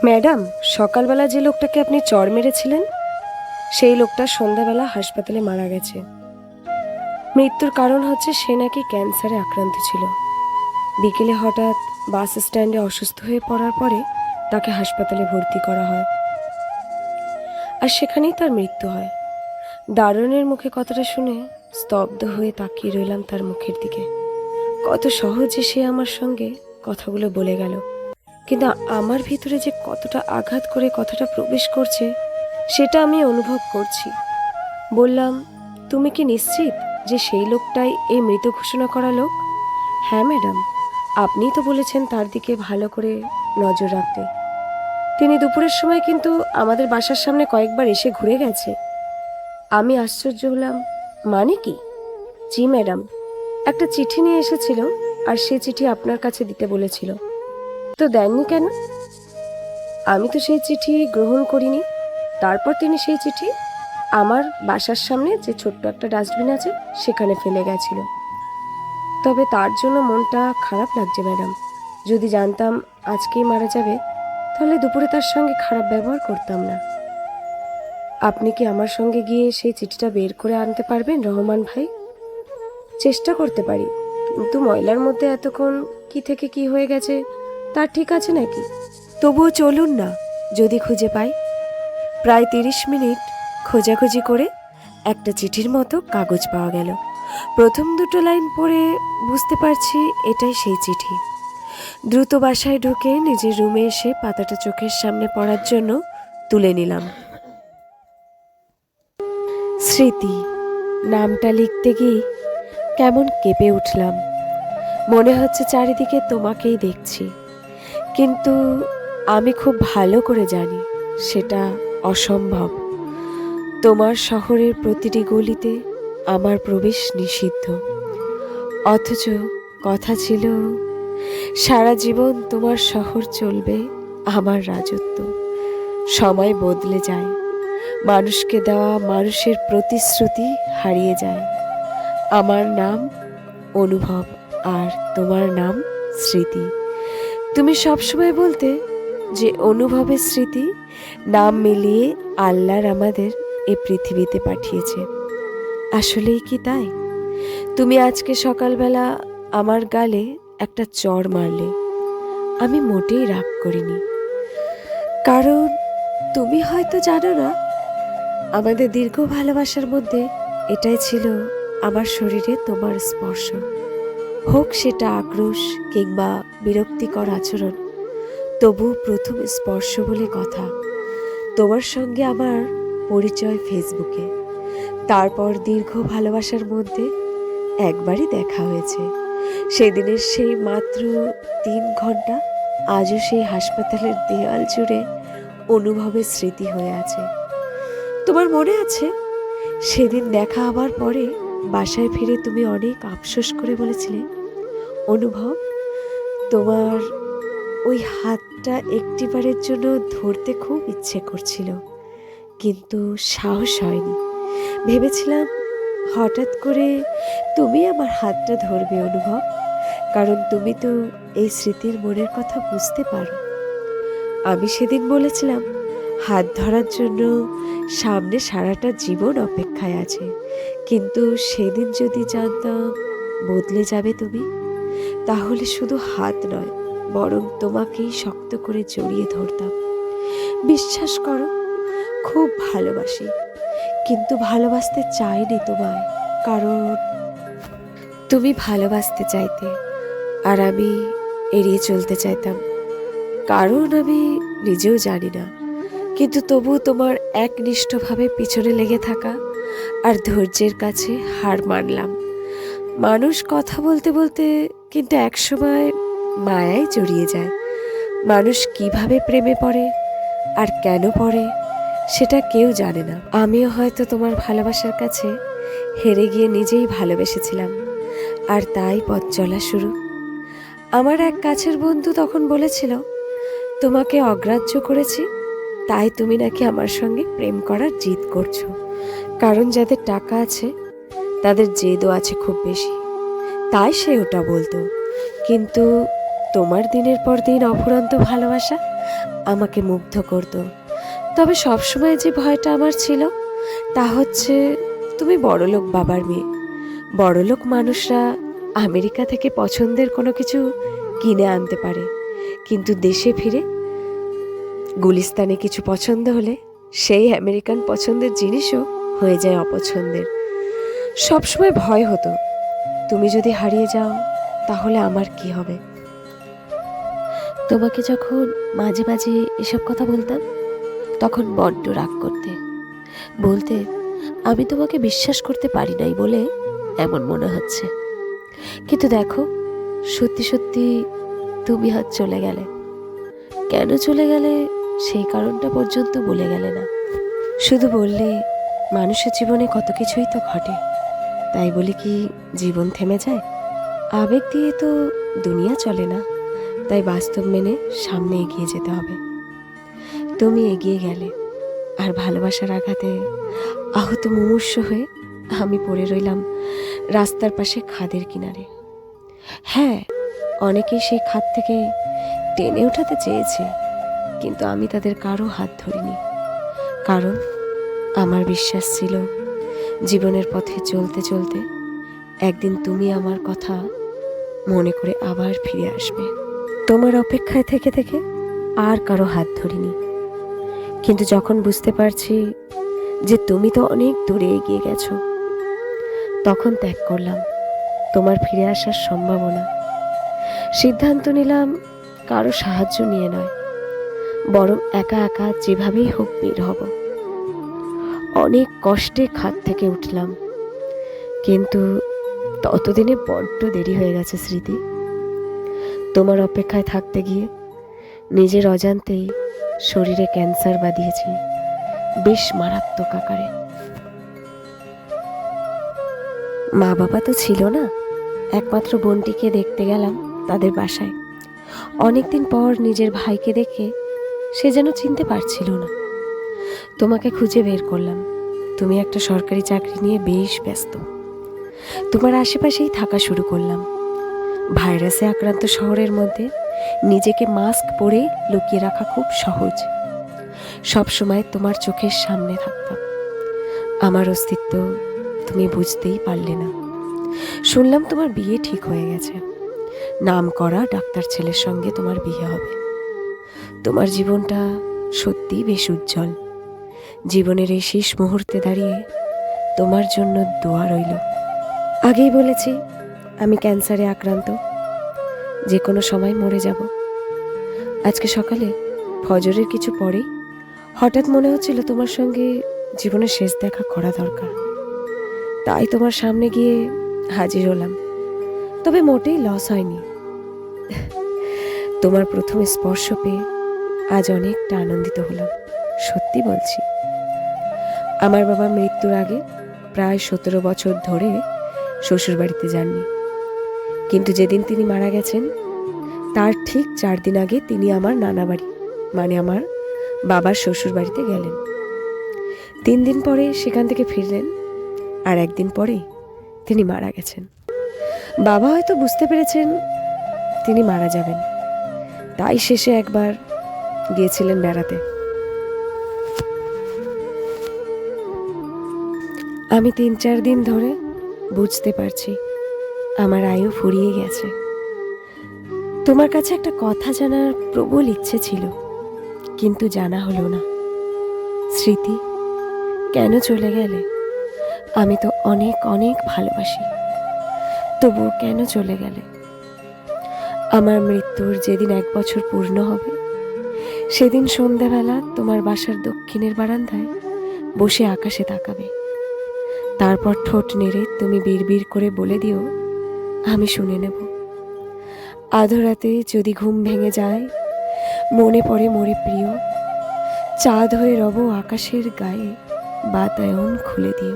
Madam, সকালবেলা যে লোকটাকে আপনি চড় মেরেছিলেন সেই লোকটা সন্ধ্যাবেলা হাসপাতালে মারা গেছে। মৃত্যুর কারণ হচ্ছে সে নাকি ক্যান্সারে আক্রান্ত ছিল। বিকেলে হঠাৎ বাস স্ট্যান্ডে অসুস্থ হয়ে পড়ার পরে তাকে হাসপাতালে ভর্তি করা হয়, আর সেখানেই তার মৃত্যু হয়। দারোয়ানের মুখে কথাটা শুনে স্তব্ধ হয়ে তাকিয়ে রইলাম তার মুখের দিকে। কত সহজে সে আমার সঙ্গে কথাগুলো বলে গেল, কিন্তু আমার ভিতরে যে কতটা আঘাত করে কথাটা প্রবেশ করছে সেটা আমি অনুভব করছি। বললাম, তুমি কি নিশ্চিত যে সেই লোকটাই এই মৃত ঘোষণা করা লোক? হ্যাঁ ম্যাডাম, আপনিই তো বলেছেন তার দিকে ভালো করে নজর রাখতে। তিনি দুপুরের সময় কিন্তু আমাদের বাসার সামনে কয়েকবার এসে ঘুরে গেছে। আমি আশ্চর্য হলাম, মানে কি? জি ম্যাডাম, একটা চিঠি নিয়ে এসেছিল, আর সে চিঠি আপনার কাছে দিতে বলেছিল। তো দেননি কেন? আমি তো সেই চিঠি গ্রহণ করিনি। তারপর তিনি সেই চিঠি আমার বাসার সামনে যে ছোট্ট একটা ডাস্টবিন আছে সেখানে ফেলে গেছিল। তবে তার জন্য মনটা খারাপ লাগছে ম্যাডাম। যদি জানতাম আজকেই মারা যাবে তাহলে দুপুরে তার সঙ্গে খারাপ ব্যবহার করতাম না। আপনি কি আমার সঙ্গে গিয়ে সেই চিঠিটা বের করে আনতে পারবেন রহমান ভাই? চেষ্টা করতে পারি, কিন্তু ময়লার মধ্যে এতক্ষণ কি থেকে কি হয়ে গেছে তার ঠিক আছে নাকি? তবুও চলুন না, যদি খুঁজে পাই। প্রায় 30 মিনিট খোঁজাখুঁজি করে একটা চিঠির মতো কাগজ পাওয়া গেল। প্রথম দুটো লাইন পড়ে বুঝতে পারছি এটাই সেই চিঠি। দ্রুত বাসায় ঢুকে নিজের রুমে এসে পাতাটা চোখের সামনে পড়ার জন্য তুলে নিলাম। স্মৃতি নামটা লিখতে গিয়ে কেমন কেঁপে উঠলাম। মনে হচ্ছে চারিদিকে তোমাকেই দেখছি, কিন্তু আমি খুব ভালো করে জানি সেটা অসম্ভব। তোমার শহরের প্রতিটি গলিতে আমার প্রবেশ নিষিদ্ধ, অথচ কথা ছিল সারা জীবন তোমার শহর চলবে আমার রাজত্ব। সময় বদলে যায়, মানুষকে দেওয়া মানুষের প্রতিশ্রুতি হারিয়ে যায়। আমার নাম অনুভব, আর তোমার নাম স্মৃতি। তুমি সবসময় বলতে যে অনুভবের স্মৃতি নাম মিলিয়ে আল্লাহর আমাদের এ পৃথিবীতে পাঠিয়েছে। আসলেই কি তাই? তুমি আজকে সকালবেলা আমার গালে একটা চড় মারলে, আমি মোটেই রাগ করিনি। কারণ তুমি হয়তো জানো না, আমাদের দীর্ঘ ভালোবাসার মধ্যে এটাই ছিল আমার শরীরে তোমার স্পর্শ। হোক সেটা আক্রোশ কিংবা বিরক্তিকর আচরণ, তবু প্রথম স্পর্শ বলে কথা। তোমার সঙ্গে আমার পরিচয় ফেসবুকে, তারপর দীর্ঘ ভালোবাসার মধ্যে একবারই দেখা হয়েছে। সেদিনের সেই মাত্র 3 ঘন্টা আজও সেই হাসপাতালের দেয়াল জুড়ে অনুভবের স্মৃতি হয়ে আছে। তোমার মনে আছে সেদিন দেখা হবার পরে বাসায় ফিরে তুমি অনেক আফসোস করে বলেছিলে, অনুভব, তোমার ওই হাতটা একটিবারের জন্য ধরতে খুব ইচ্ছে করছিল, কিন্তু সাহস হয়নি। ভেবেছিলাম হঠাৎ করে তুমি আমার হাতটা ধরবে অনুভব, কারণ তুমি তো এই স্মৃতির মনের কথা বুঝতে পারো। আমি সেদিন বলেছিলাম হাত ধরার জন্য সামনে সারাটা জীবন অপেক্ষায় আছে, কিন্তু সেদিন যদি জানতাম বদলে যাবে তুমি, তাহলে শুধু হাত নয় বরং তোমাকেই শক্ত করে জড়িয়ে ধরতাম। বিশ্বাস করো, খুব ভালোবাসি, কিন্তু ভালোবাসতে চাইনি তোমায়, কারণ তুমি ভালোবাসতে চাইতে আর আমি এড়িয়ে চলতে চাইতাম। কারণ আমি নিজেও জানি না, কিন্তু তবু তোমার একনিষ্ঠভাবে পিছনে লেগে থাকা আর ধৈর্যের কাছে হার মানলাম। মানুষ কথা বলতে বলতে কিন্তু একসময় মায়ায় জড়িয়ে যায়। মানুষ কিভাবে প্রেমে পড়ে আর কেন পড়ে সেটা কেউ জানে না। আমিও হয়তো তোমার ভালোবাসার কাছে হেরে গিয়ে নিজেই ভালোবেসেছিলাম, আর তাই পথ চলা শুরু। আমার এক কাছের বন্ধু তখন বলেছিল, তোমাকে অগ্রাহ্য করেছি তাই তুমি নাকি আমার সঙ্গে প্রেম করার জিদ করছো, কারণ যাদের টাকা আছে তাদের জেদও আছে খুব বেশি, তাই সে ওটা বলতো। কিন্তু তোমার দিনের পর দিন অফুরন্ত ভালোবাসা আমাকে মুগ্ধ করতো। তবে সবসময় যে ভয়টা আমার ছিল তা হচ্ছে, তুমি বড়লোক বাবার মেয়ে। বড়লোক মানুষরা আমেরিকা থেকে পছন্দের কোনো কিছু কিনে আনতে পারে, কিন্তু দেশে ফিরে গুলিস্তানে কিছু পছন্দ হলে সেই আমেরিকান পছন্দের জিনিসও হয়ে যায় অপছন্দের। সবসময় ভয় হতো, তুমি যদি হারিয়ে যাও তাহলে আমার কি হবে। তোমাকে যখন মাঝে মাঝে এসব কথা বলতাম তখন বড্ড রাগ করতে, বলতে আমি তোমাকে বিশ্বাস করতে পারি নাই বলে এমন মনে হচ্ছে। কিন্তু দেখো, সত্যি সত্যি তুমি আজ চলে গেলে। কেন চলে গেলে সেই কারণটা পর্যন্ত বলে গেলে না। শুধু বললে মানুষের জীবনে কত কিছুই তো ঘটে, তাই বলে কি জীবন থেমে যায়? আবেগ দিয়ে তো দুনিয়া চলে না, তাই বাস্তব মেনে সামনে এগিয়ে যেতে হবে। তুমি এগিয়ে গেলে, আর ভালোবাসার আঘাতে আহত মুমূর্ষ হয়ে আমি পড়ে রইলাম রাস্তার পাশে খাদের কিনারে। হ্যাঁ, অনেকেই সেই খাদ থেকে টেনে ওঠাতে চেয়েছে, কিন্তু আমি তাদের কারো হাত ধরিনি। কারণ আমার বিশ্বাস ছিল জীবনের পথে চলতে চলতে একদিন তুমি আমার কথা মনে করে আবার ফিরে আসবে। তোমার অপেক্ষায় থেকে থেকে আর কারো হাত ধরিনি, কিন্তু যখন বুঝতে পারছি যে তুমি তো অনেক দূরে এগিয়ে গেছো, তখন ত্যাগ করলাম তোমার ফিরে আসার সম্ভাবনা। সিদ্ধান্ত নিলাম কারো সাহায্য নিয়ে নয়, বরং একা একা যেভাবেই হোক বের হব। অনেক কষ্টে খাদ থেকে উঠলাম, কিন্তু ততদিনে বড্ড দেরি হয়ে গেছে স্মৃতি। তোমার অপেক্ষায় থাকতে গিয়ে নিজের অজান্তেই শরীরে ক্যান্সার বাঁধিয়েছি, বেশ মারাত্মক আকারে। মা বাবা তো ছিল না, একমাত্র বোনটিকে দেখতে গেলাম তাদের বাসায়। অনেকদিন পর নিজের ভাইকে দেখে সে যেন চিনতে পারছিল না। তোমাকে খুঁজে বের করলাম, তুমি একটা সরকারি চাকরি নিয়ে বেশ ব্যস্ত। তোমার আশেপাশেই থাকা শুরু করলাম। ভাইরাসে আক্রান্ত শহরের মধ্যে নিজেকে মাস্ক পরে লুকিয়ে রাখা খুব সহজ। সবসময় তোমার চোখের সামনে থাকতাম। আমার অস্তিত্ব তুমি বুঝতেই পারলে না। শুনলাম তোমার বিয়ে ঠিক হয়ে গেছে, নাম করা ডাক্তার ছেলের সঙ্গে তোমার বিয়ে হবে। তোমার জীবনটা সত্যিই বেশ উজ্জ্বল। জীবনের এই শেষ মুহূর্তে দাঁড়িয়ে তোমার জন্য দোয়া রইল। আগেই বলেছি আমি ক্যান্সারে আক্রান্ত, যে কোনো সময় মরে যাব। আজকে সকালে ফজরের কিছু পরেই হঠাৎ মনে হচ্ছিল তোমার সঙ্গে জীবনের শেষ দেখা করা দরকার। তাই তোমার সামনে গিয়ে হাজির হলাম। তবে মোটেই লস হয়নি। তোমার প্রথম স্পর্শ পেয়ে আজ অনেকটা আনন্দিত হলাম, সত্যি বলছি। আমার বাবা মৃত্যুর আগে প্রায় 17 বছর ধরে শ্বশুরবাড়িতে যাননি, কিন্তু যেদিন তিনি মারা গেছেন তার ঠিক 4 দিন আগে তিনি আমার নানা বাড়ি, মানে আমার বাবার শ্বশুরবাড়িতে গেলেন। 3 দিন পরে সেখান থেকে ফিরলেন, আর একদিন পরে তিনি মারা গেছেন। বাবা হয়তো বুঝতে পেরেছেন তিনি মারা যাবেন, তাই শেষে একবার গিয়েছিলেন বেড়াতে। আমি 3-4 দিন ধরে বুঝতে পারছি আমার আয়ু ফুরিয়ে গেছে। তোমার কাছে একটা কথা জানার প্রবল ইচ্ছে ছিল, কিন্তু জানা হলো না। স্মৃতি, কেন চলে গেলে? আমি তো অনেক অনেক ভালোবাসি, তবুও কেন চলে গেলে? আমার মৃত্যুর যেদিন 1 বছর পূর্ণ হবে, সেদিন সন্ধ্যাবেলা তোমার বাসার দক্ষিণের বারান্দায় বসে আকাশে তাকাবে। তারপর ঠোঁট নেড়ে তুমি বিড়বিড় করে বলে দিও, আমি শুনে নেব। আধরাতে যদি ঘুম ভেঙে যায়, মনে পড়ে মোরে প্রিয়, চাঁদ হয়ে রব আকাশের গায়ে, বাতায়ন খুলে দিও।